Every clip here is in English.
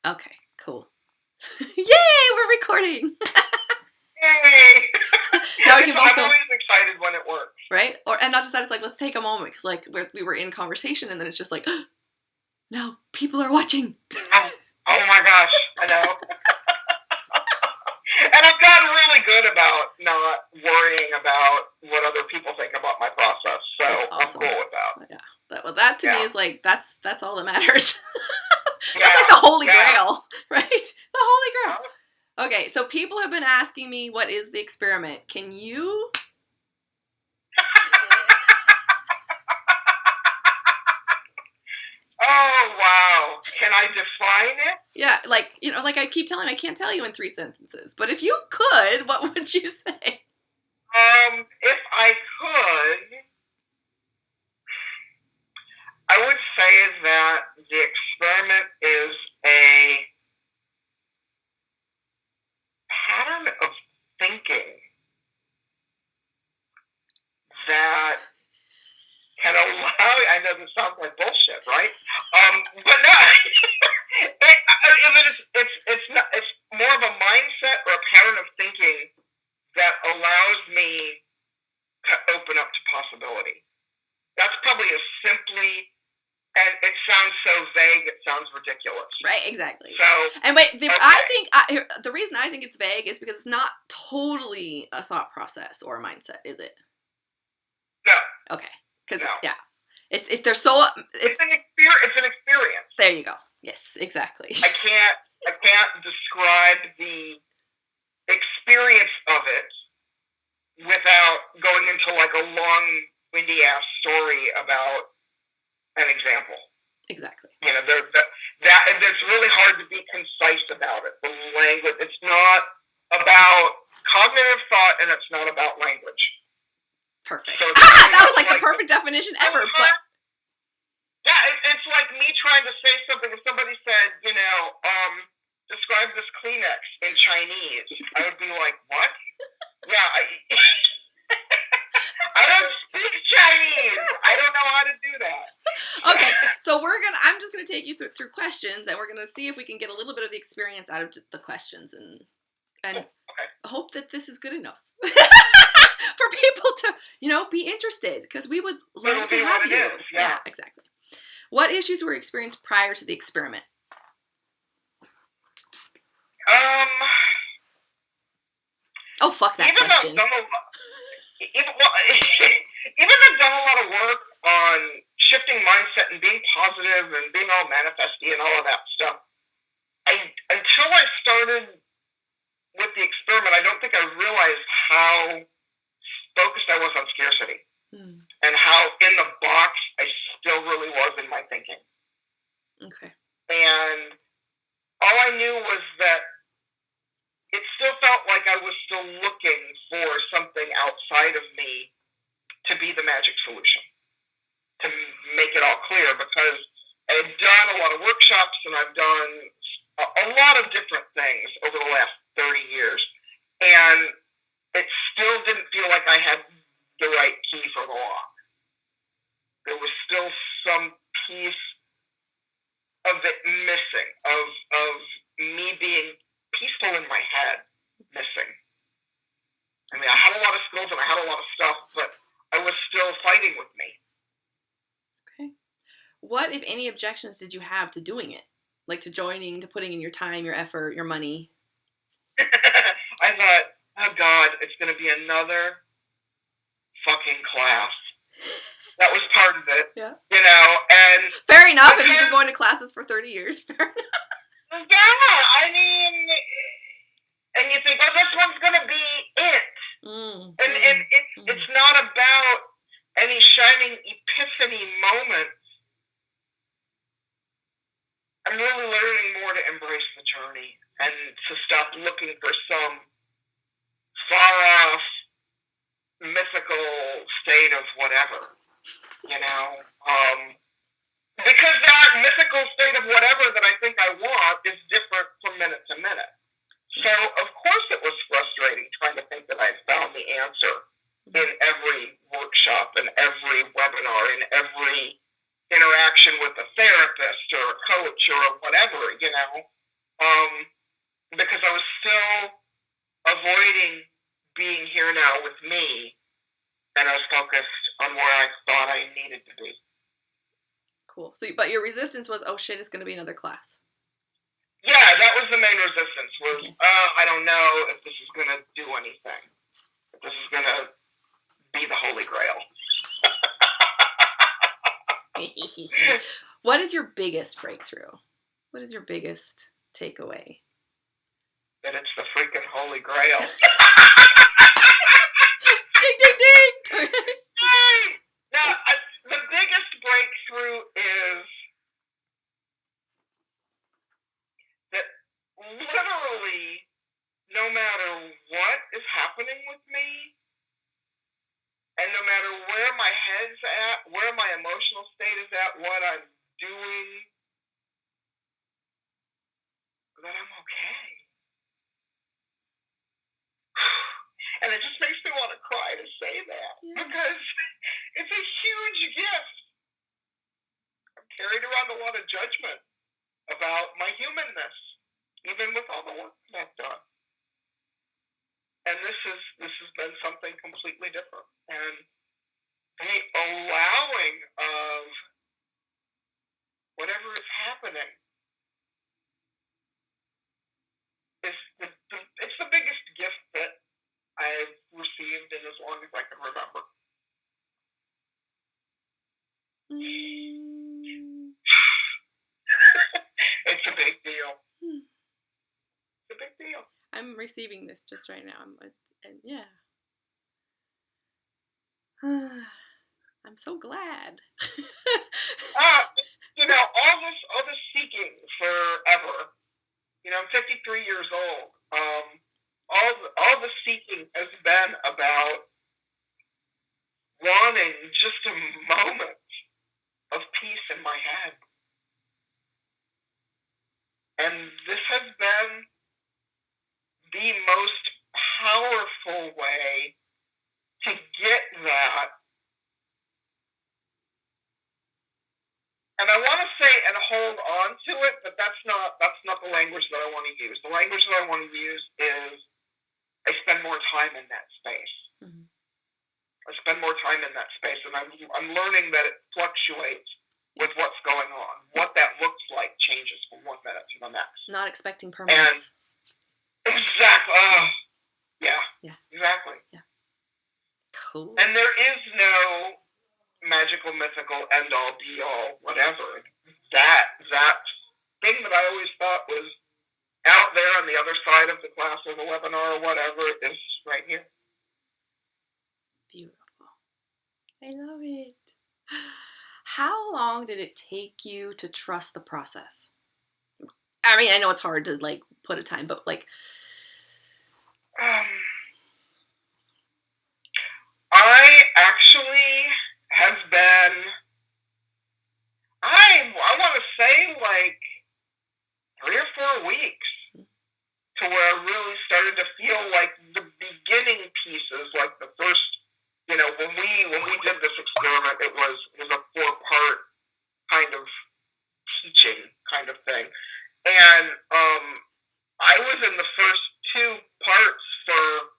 Okay, cool. Yay, we're recording. Yay! Now we can both I'm go, always excited when it works. right? And not just that, it's like, let's take a moment, because like we were in conversation, and then it's just like, no, people are watching. Oh my gosh, I know. And I've gotten really good about not worrying about what other people think about my process, so That's awesome. I'm cool with that. Yeah, that to me is like, that's all that matters. Yeah. That's like the holy grail, right? The holy grail. Yeah. Okay, so people have been asking me, what is the experiment? Can you? Oh, wow. Can I define it? Yeah, like, like I keep telling, I can't tell you in 3 sentences, but if you could, what would you say? If I could, I would say that the experiment is a pattern of thinking that can allow, I know this sounds like bullshit, right? But no, it's more of a mindset or a pattern of thinking that allows me to open up to possibility. That's probably as simply, and it sounds so vague, it sounds ridiculous. Right, exactly. So, and wait, okay. I think the reason I think it's vague is because it's not totally a thought process or a mindset, is it? No. Okay, because no. Yeah, it's an experience. There you go. Yes, exactly. I can't describe the experience of it without going into like a long, windy ass story about an example. Exactly. It's really hard to be concise about it. The language, it's not about cognitive thought, and it's not about language. Perfect. So that was like the perfect definition ever. But yeah, it's like me trying to say something. If somebody said, describe this Kleenex in Chinese, I would be like, what? Yeah, I don't speak Chinese. I don't know how to do that. Okay, so I'm just gonna take you through questions, and we're gonna see if we can get a little bit of the experience out of the questions, and okay. hope that this is good enough for people to, be interested, because we would love to have you. Yeah, exactly. What issues were experienced prior to the experiment? Oh, fuck that question. Even though I've done a lot of work on shifting mindset and being positive and being all manifesty and all of that stuff, until I started with the experiment, I don't think I realized how focused I was on scarcity and how in the box I still really was in my thinking. Okay. And all I knew was that it still felt like I was still looking for something outside of me to be the magic solution, to make it all clear, because I had done a lot of workshops and I've done a lot of different things over the last 30 years, and it still didn't feel like I had the right key for the lock. There was still some piece of it missing, of me being peaceful in my head missing. I mean, I had a lot of skills and I had a lot of stuff, but I was still fighting with me. Okay. What, if any, objections did you have to doing it? Like to joining, to putting in your time, your effort, your money? I thought, oh God, it's going to be another fucking class. That was part of it. Yeah. And fair enough, if you've been going to classes for 30 years. Fair enough. Yeah, I mean, and you think, oh, this one's going to be it. It's not about any shining epiphany moment. I'm really learning more to embrace the journey and to stop looking for some far-off mythical state of whatever, because that mythical state of whatever that I think I want is different from minute to minute. So, of course, it was frustrating trying to think that I found the answer in every workshop, in every webinar, in every interaction with a therapist or a coach or whatever, because I was still avoiding being here now with me, and I was focused on where I thought I needed to be. Cool. So, but your resistance was, oh shit, it's going to be another class. Yeah, that was the main resistance. Was okay. I don't know if this is going to do anything. If this is going to be the Holy Grail. What is your biggest breakthrough? What is your biggest takeaway? That it's the freaking Holy Grail. Ding, ding, ding! Now, the biggest breakthrough is that literally, no matter what is happening with me, and no matter where my head's at, where my emotional state is at, what I'm doing, that I'm okay. And it just makes me want to cry to say that. Yeah. Because it's a huge gift. I've carried around a lot of judgment about my humanness, even with all the work that I've done. And this has been something completely different. And the allowing of whatever is happening is it's the biggest gift that I've received in as long as I can remember. It's a big deal. It's a big deal. I'm receiving this just right now. Yeah. I'm so glad. All this seeking forever. I'm 53 years old. All the seeking has been about wanting just a moment of peace in my head. And this has been the most powerful way to get that. And I want to say and hold on to it, but that's not the language that I want to use. The language that I want to use is I spend more time in that space. Mm-hmm. I spend more time in that space, and I'm learning that it fluctuates with what's going on. What that looks like changes from one minute to the next. Not expecting permanence. And exactly. Yeah. Exactly. Yeah. Cool. And there is no magical, mythical, end-all, be-all, whatever. That thing that I always thought was out there on the other side of the class or the webinar or whatever is right here. Beautiful. I love it. How long did it take you to trust the process? I mean, I know it's hard to put a time, but I actually has been, I want to say 3 or 4 weeks to where I really started to feel like the beginning pieces, like the first, when we did this experiment, it was a 4-part kind of teaching kind of thing. And I was in the first 2 parts for,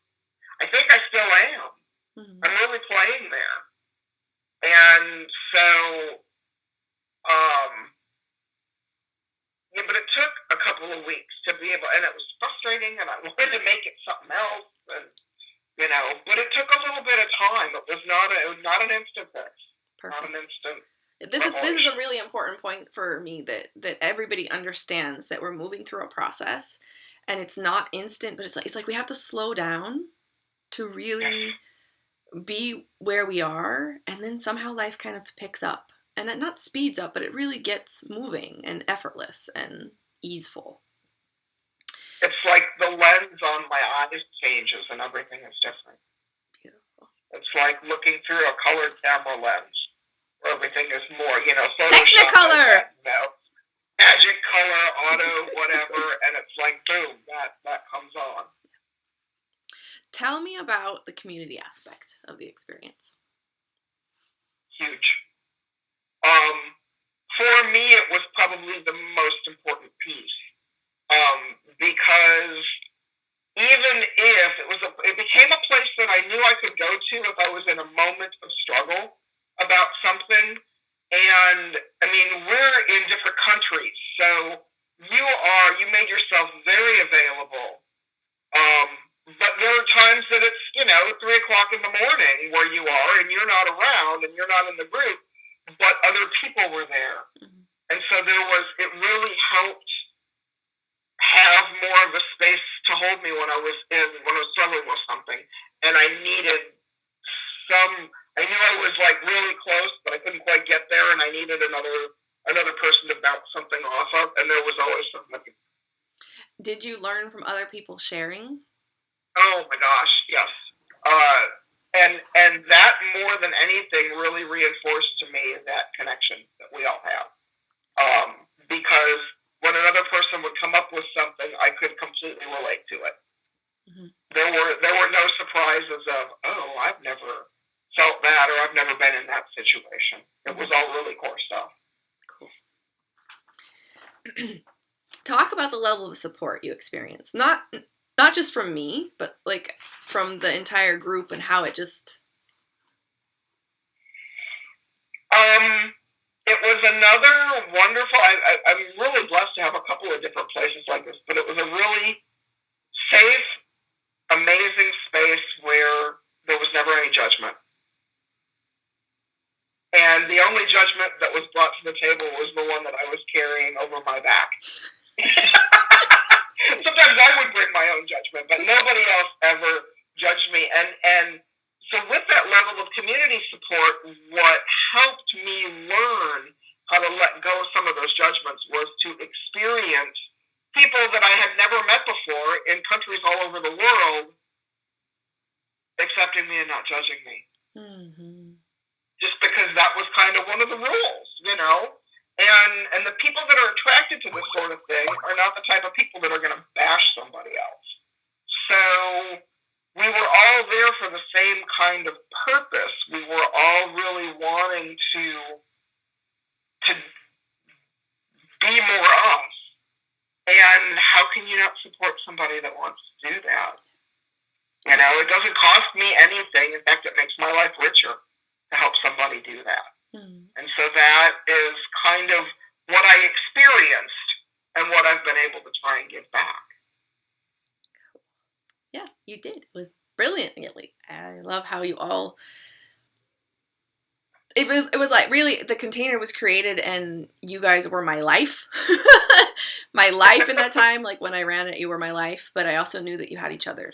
I think I still am. Mm-hmm. I'm really playing there. And so, but it took a couple of weeks to be able, and it was frustrating, and I wanted to make it something else, and but it took a little bit of time. It was not an instant fix. Perfect. Not an instant. This is a really important point for me that everybody understands that we're moving through a process, and it's not instant, but it's like we have to slow down to really be where we are, and then somehow life kind of picks up, and it not speeds up, but it really gets moving and effortless and easeful. It's like the lens on my eyes changes and everything is different. Beautiful. It's like looking through a colored camera lens where everything is more, Technicolor. Magic color, auto, whatever, and it's like boom, that comes on. Tell me about the community aspect of the experience. Huge. For me, it was probably the most important piece. because even if it became a place that I knew I could go to if I was in a moment of struggle about something. And I mean, we're in different countries, so you made yourself very available. But there are times that it's, 3 o'clock in the morning where you are and you're not around and you're not in the group, but other people were there. Mm-hmm. And so it really helped have more of a space to hold me when I was struggling with something. And I knew I was like really close, but I couldn't quite get there, and I needed another person to bounce something off of, and there was always something. Did you learn from other people sharing? Oh my gosh, yes. And that more than anything really reinforced to me that connection that we all have. Because when another person would come up with something, I could completely relate to it. Mm-hmm. There were no surprises of, oh, I've never felt that, or I've never been in that situation. It was all really core stuff. Cool. Talk about the level of support you experienced. Not just from me, but like from the entire group, and how it just... It was another wonderful... I'm really blessed to have a couple of different places like this, but it was a really safe, amazing space where there was never any judgment. And the only judgment that was brought to the table was the one that I was carrying over my back. Sometimes I would bring my own judgment, but nobody else ever judged me. And so with that level of community support, what helped me learn how to let go of some of those judgments was to experience people that I had never met before in countries all over the world accepting me and not judging me. Mm-hmm. Just because that was kind of one of the rules, And the people that are attracted to this sort of thing are not the type of people that are going to bash somebody else. So we were all there for the same kind of purpose. We were all really wanting to be more us. And how can you not support somebody that wants to do that? It doesn't cost me anything. In fact, it makes my life richer to help somebody do that. Mm. And so that is kind of what I experienced and what I've been able to try and give back. Cool. Yeah, you did. It was brilliant. I love how you all... It was like, really, the container was created and you guys were my life. My life in that time. Like when I ran it, you were my life. But I also knew that you had each other.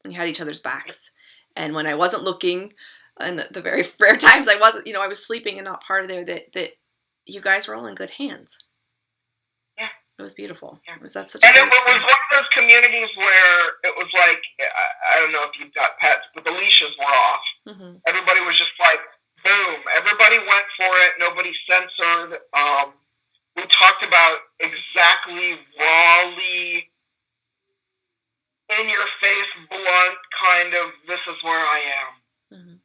And you had each other's backs. And when I wasn't looking... And the very rare times I wasn't, I was sleeping and not part of there, that you guys were all in good hands. Yeah. It was beautiful. Yeah. It was one of those communities where it was like, I don't know if you've got pets, but the leashes were off. Mm-hmm. Everybody was just like, boom. Everybody went for it. Nobody censored. We talked about exactly rawly, in your face, blunt kind of, this is where I am. Mm-hmm.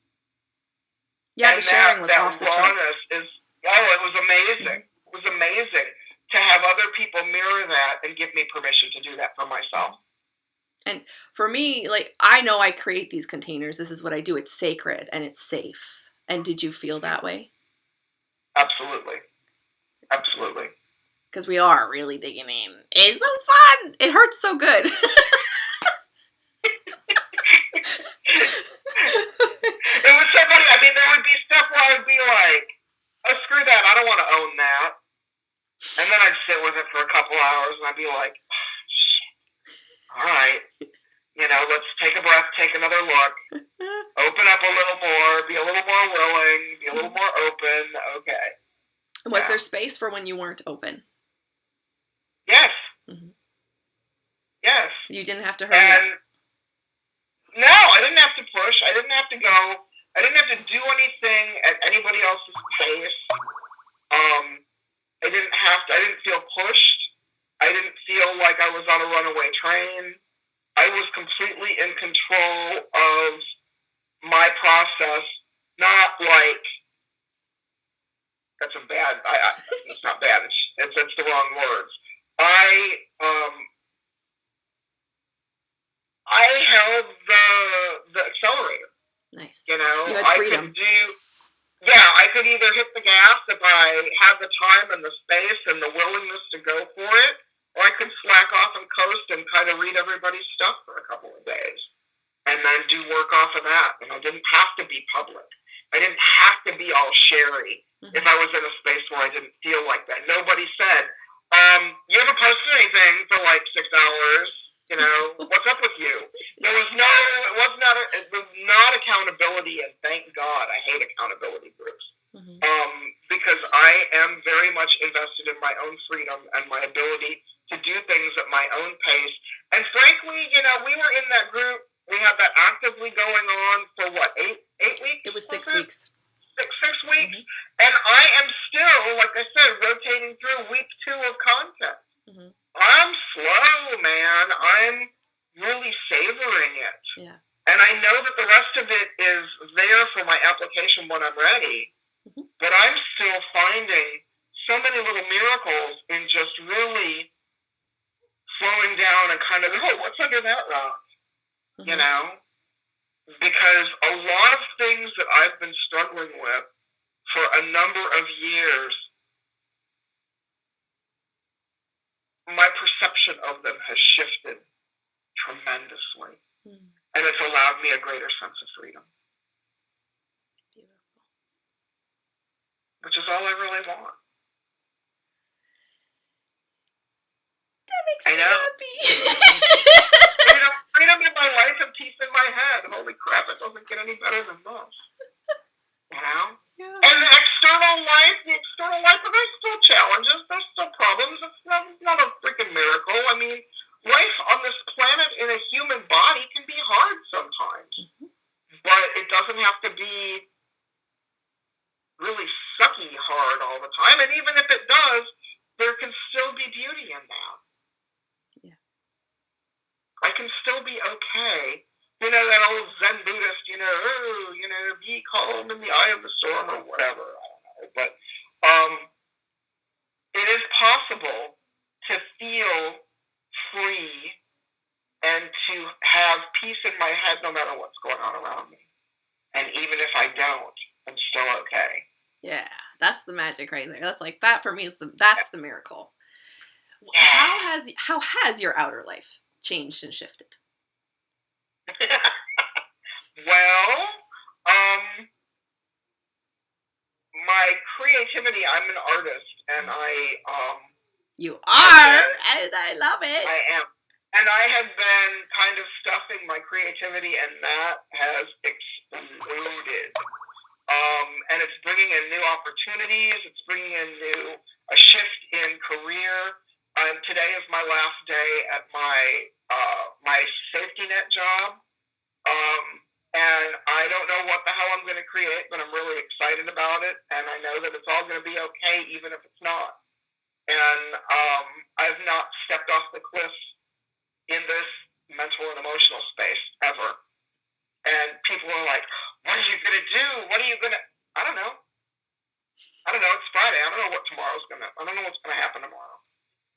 Yeah, and the sharing was off the charts. It was amazing. Mm-hmm. It was amazing to have other people mirror that and give me permission to do that for myself. And for me, I know I create these containers. This is what I do. It's sacred and it's safe. And did you feel that way? Absolutely. Absolutely. Because we are really digging in. It's so fun. It hurts so good. It was so funny. I mean, there would be stuff where I would be like, oh, screw that. I don't want to own that. And then I'd sit with it for a couple hours and I'd be like, all right, let's take a breath, take another look, open up a little more, be a little more willing, be a little more open. Okay. Was there space for when you weren't open? Yes. Mm-hmm. Yes. You didn't have to hurry. No, I didn't have to push. I didn't have to go. I didn't have to do anything at anybody else's pace. I didn't feel pushed. I didn't feel like I was on a runaway train. I was completely in control of my process, not like, that's a bad, it's not bad, it's the wrong words. Nice. You know, You had I freedom. I could either hit the gas if I had the time and the space and the willingness to go for it, or I could slack off and coast and kind of read everybody's stuff for a couple of days and then do work off of that. And I didn't have to be public. I didn't have to be all sherry if I was in a space where I didn't feel like that. Nobody said, you haven't posted anything for like 6 hours. You know, what's up with you? There was no, it was not accountability, and thank God I hate accountability groups. Because I am very much invested in my own freedom and my ability to do things at my own pace. And frankly, you know, we were in that group. We had that actively going on for what, 8 weeks? It was 6 weeks. 6 weeks. And I am still, like I said, rotating through week 2 of content. I'm slow, man. I'm really savoring it. Yeah. And I know that the rest of it is there for my application when I'm ready. But I'm still finding so many little miracles in just really slowing down and kind of, oh, what's under that rock? You know? Because a lot of things that I've been struggling with for a number of years, my perception of them has shifted tremendously. And it's allowed me a greater sense of freedom. Beautiful. Which is all I really want. That makes me happy. freedom in my life and peace in my head. Holy crap, it doesn't get any better than this. You know? Yeah. And the external life, there's still challenges, there's still problems. It's not a freaking miracle. I mean, life on this planet in a human body can be hard sometimes. But it doesn't have to be really sucky hard all the time. And even if it does, there can still be beauty in that. Yeah. I can still be okay. You know, that old Zen Buddhist, be calm in the eye of the storm or whatever. I don't know. But it is possible to feel free and to have peace in my head no matter what's going on around me. And even if I don't, I'm still okay. Yeah, that's the magic right there. That's like, that for me is that's the miracle. Yeah. How has your outer life changed and shifted? Well, my creativity, I'm an artist, and You are, and I love it. I am. And I have been kind of stuffing my creativity, and that has exploded. And it's bringing in new opportunities. It's bringing in a shift in career. Today is my last day at my safety net job. And I don't know what the hell I'm going to create, but I'm really excited about it. And I know that it's all going to be okay, even if it's not. And I've not stepped off the cliff in this mental and emotional space ever. And people are like, what are you going to do? What are you going to... I don't know. It's Friday. I don't know what's going to happen tomorrow.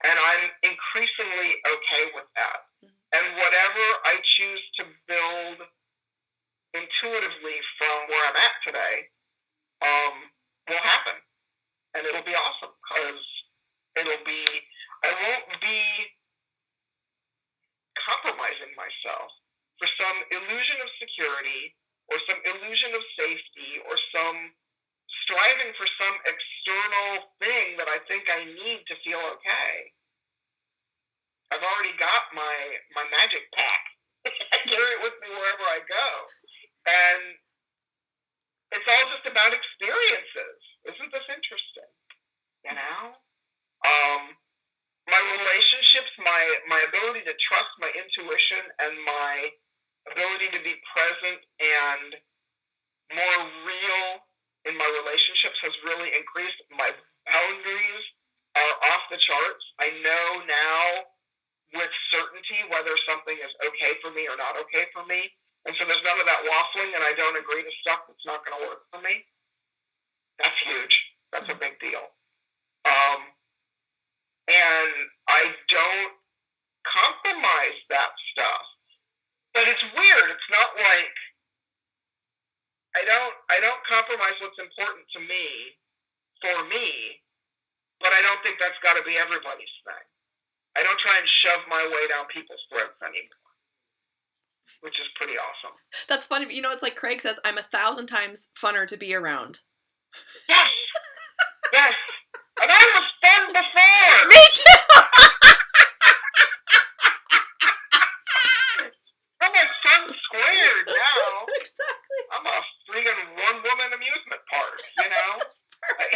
And I'm increasingly okay with that. And whatever I choose to build intuitively from where I'm at today will happen. And it'll be awesome because I won't be compromising myself for some illusion of security or some illusion of safety or some striving for some external thing that I think I need to feel okay. I've already got my magic pack. I carry it with me wherever I go. And it's all just about experiences. Isn't this interesting? You know? My relationships, my ability to trust my intuition and my ability to be present and more real in my relationships has really increased. My boundaries are off the charts. I know now with certainty whether something is okay for me or not okay for me. And so there's none of that waffling, and I don't agree to stuff that's not going to work for me. That's huge. That's a big deal. And I don't compromise that stuff. But it's weird. It's not like I don't compromise what's important to me for me, but I don't think that's got to be everybody's thing. I don't try and shove my way down people's throats anymore, which is pretty awesome. That's funny. You know, it's like Craig says, I'm 1,000 times funner to be around. Yes! Yes! And I was fun before! Me too! I'm a fun squared now. Exactly. I'm a freaking one-woman amusement park, you know? That's perfect.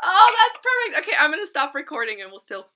Oh, that's perfect. Okay, I'm going to stop recording and we'll still